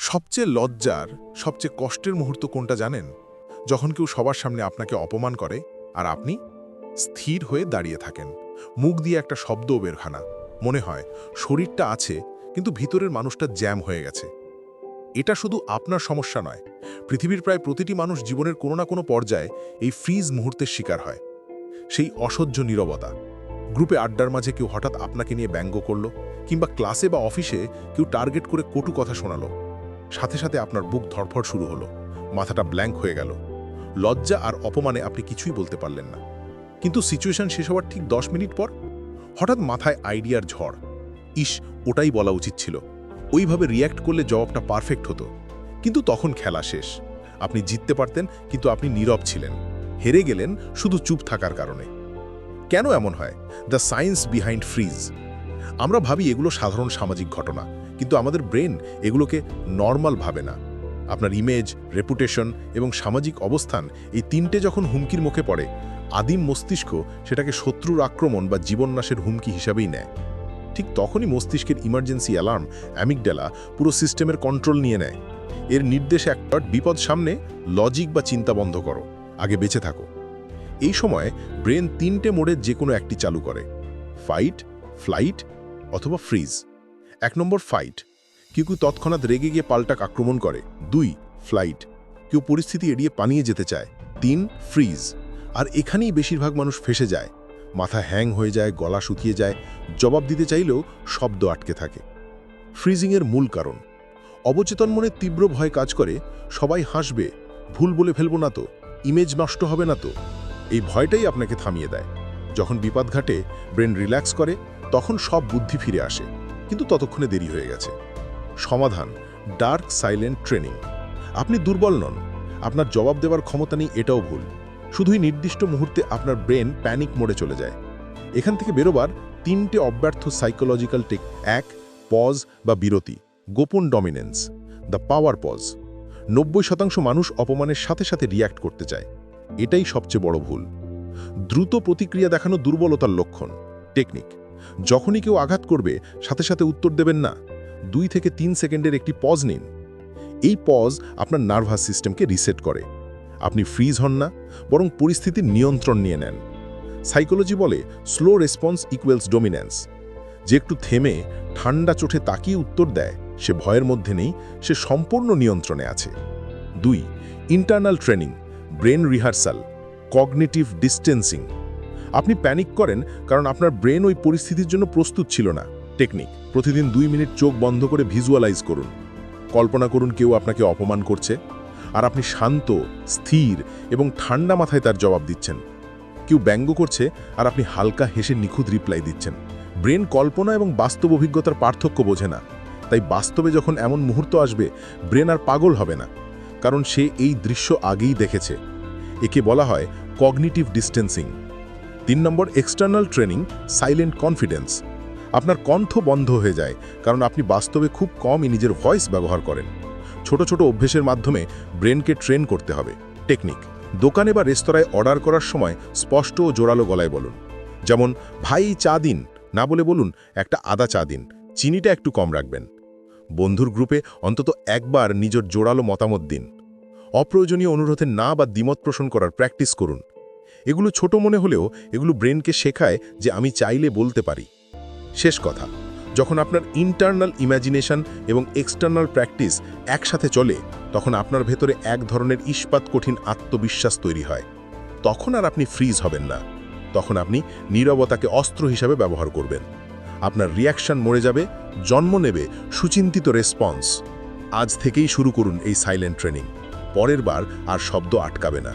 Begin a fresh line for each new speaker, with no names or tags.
সবচেয়ে লজ্জার, সবচেয়ে কষ্টের মুহূর্ত কোনটা জানেন? যখন কেউ সবার সামনে আপনাকে অপমান করে আর আপনি স্থির হয়ে দাঁড়িয়ে থাকেন, মুখ দিয়ে একটা শব্দও বের হয় না। মনে হয় শরীরটা আছে, কিন্তু ভিতরের মানুষটা জ্যাম হয়ে গেছে। এটা শুধু আপনার সমস্যা নয়, পৃথিবীর প্রায় প্রতিটি মানুষ জীবনের কোনো না কোনো পর্যায়ে এই ফ্রিজ মুহূর্তের শিকার হয়। সেই অসহ্য নীরবতা, গ্রুপে আড্ডার মাঝে কেউ হঠাৎ আপনাকে নিয়ে ব্যঙ্গ করলো, কিংবা ক্লাসে বা অফিসে কেউ টার্গেট করে কটু কথা শোনালো। সাথে সাথে আপনার বুক ধড়ফড় শুরু হলো, মাথাটা ব্ল্যাঙ্ক হয়ে গেল। লজ্জা আর অপমানে আপনি কিছুই বলতে পারলেন না। কিন্তু সিচুয়েশন শেষ হওয়ার ঠিক 10 মিনিট পর হঠাৎ মাথায় আইডিয়ার ঝড়। ইস, ওটাই বলা উচিত ছিল, ওইভাবে রিয়্যাক্ট করলে জবাবটা পারফেক্ট হতো। কিন্তু তখন খেলা শেষ। আপনি জিততে পারতেন, কিন্তু আপনি নীরব ছিলেন। হেরে গেলেন শুধু চুপ থাকার কারণে। কেন এমন হয়? The science behind fridge. আমরা ভাবি এগুলো সাধারণ সামাজিক ঘটনা, কিন্তু আমাদের ব্রেন এগুলোকে নর্মাল ভাবে না। আপনার ইমেজ, রেপুটেশন এবং সামাজিক অবস্থান, এই তিনটে যখন হুমকির মুখে পড়ে, আদিম মস্তিষ্ক সেটাকে শত্রুর আক্রমণ বা জীবননাশের হুমকি হিসাবেই নেয়। ঠিক তখনই মস্তিষ্কের ইমার্জেন্সি অ্যালার্ম, অ্যামিগডালা, পুরো সিস্টেমের কন্ট্রোল নিয়ে নেয়। এর নির্দেশ একটা, বিপদ সামনে, লজিক বা চিন্তা বন্ধ করো, আগে বেঁচে থাকো। এই সময় ব্রেন তিনটে মোডের যে কোনো একটি চালু করে: ফাইট, ফ্লাইট অথবা ফ্রিজ। 1 নম্বর ফাইট, কেউ তৎক্ষণাৎ রেগে গিয়ে পাল্টাক আক্রমণ করে। 2 ফ্লাইট, কেউ পরিস্থিতি এড়িয়ে পালিয়ে যেতে চায়। 3 ফ্রিজ, আর এখানেই বেশিরভাগ মানুষ ফেসে যায়। মাথা হ্যাং হয়ে যায়, গলা শুকিয়ে যায়, জবাব দিতে চাইলেও শব্দ আটকে থাকে। ফ্রিজিংয়ের মূল কারণ অবচেতন মনে তীব্র ভয় কাজ করে। সবাই হাসবে, ভুল বলে ফেলবো না তো, ইমেজ নষ্ট হবে না তো। এই ভয়টাই আপনাকে থামিয়ে দেয়। যখন বিপদ ঘটে, ব্রেন রিল্যাক্স করে, তখন সব বুদ্ধি ফিরে আসে, কিন্তু ততক্ষণে দেরি হয়ে গেছে। সমাধান: ডার্ক সাইলেন্ট ট্রেনিং। আপনি দুর্বল নন, আপনার জবাব দেওয়ার ক্ষমতা নেই এটাও ভুল। শুধুই নির্দিষ্ট মুহূর্তে আপনার ব্রেন প্যানিক মোডে চলে যায়। এখান থেকে বেরোবার 3টে অব্যর্থ সাইকোলজিক্যাল টেক। 1 পজ বা বিরতি, গোপন ডমিনেন্স, দ্য পাওয়ার পজ। 90% মানুষ অপমানের সাথে সাথে রিয়্যাক্ট করতে চায়, এটাই সবচেয়ে বড় ভুল। দ্রুত প্রতিক্রিয়া দেখানো দুর্বলতার লক্ষণ। টেকনিক: যখনই কেউ আঘাত করবে, সাথে সাথে উত্তর দেবেন না। 2 থেকে 3 সেকেন্ডের একটি পজ নিন। এই পজ আপনার নার্ভাস সিস্টেমকে রিসেট করে। আপনি ফ্রিজ হন না, বরং পরিস্থিতির নিয়ন্ত্রণ নিয়ে নেন। সাইকোলজি বলে স্লো রেসপন্স ইকুয়ালস ডমিন্যান্স। যে একটু থেমে ঠান্ডা চোখে তাকিয়ে উত্তর দেয়, সে ভয়ের মধ্যে নেই, সে সম্পূর্ণ নিয়ন্ত্রণে আছে। 2 internal training, brain rehearsal, cognitive distancing. আপনি প্যানিক করেন কারণ আপনার ব্রেন ওই পরিস্থিতির জন্য প্রস্তুত ছিল না। টেকনিক: প্রতিদিন 2 মিনিট চোখ বন্ধ করে ভিজুয়ালাইজ করুন। কল্পনা করুন কেউ আপনাকে অপমান করছে, আর আপনি শান্ত, স্থির এবং ঠান্ডা মাথায় তার জবাব দিচ্ছেন। কেউ ব্যঙ্গ করছে, আর আপনি হালকা হেসে নিখুঁত রিপ্লাই দিচ্ছেন। ব্রেন কল্পনা এবং বাস্তব অভিজ্ঞতার পার্থক্য বোঝে না, তাই বাস্তবে যখন এমন মুহূর্ত আসবে, ব্রেন আর পাগল হবে না, কারণ সে এই দৃশ্য আগেই দেখেছে। একে বলা হয় কগনিটিভ ডিস্টেন্সিং। 3 নম্বর এক্সটার্নাল ট্রেনিং, সাইলেন্ট কনফিডেন্স। আপনার কণ্ঠ বন্ধ হয়ে যায়, কারণ আপনি বাস্তবে খুব কমই নিজের ভয়েস ব্যবহার করেন। ছোট ছোট অভ্যেসের মাধ্যমে ব্রেনকে ট্রেন করতে হবে। টেকনিক: দোকানে বা রেস্তোরাঁয় অর্ডার করার সময় স্পষ্ট ও জোরালো গলায় বলুন। যেমন, ভাই চা দিন, না বলে বলুন, একটা আদা চা দিন, চিনিটা একটু কম রাখবেন। বন্ধুর গ্রুপে অন্তত একবার নিজের জোরালো মতামত দিন। অপ্রয়োজনীয় অনুরোধে না বা দ্বিমত পোষণ করার প্র্যাকটিস করুন। এগুলো ছোট মনে হলেও এগুলো ব্রেনকে শেখায় যে আমি চাইলে বলতে পারি। শেষ কথা: যখন আপনার ইন্টারনাল ইমাজিনেশন এবং এক্সটার্নাল প্র্যাকটিস একসাথে চলে, তখন আপনার ভেতরে এক ধরনের ইস্পাত কঠিন আত্মবিশ্বাস তৈরি হয়। তখন আর আপনি ফ্রিজ হবেন না, তখন আপনি নীরবতাকে অস্ত্র হিসাবে ব্যবহার করবেন। আপনার রিয়াকশন মরে যাবে, জন্ম নেবে সুচিন্তিত রেসপন্স। আজ থেকেই শুরু করুন এই সাইলেন্ট ট্রেনিং। পরের বার আর শব্দ আটকাবে না।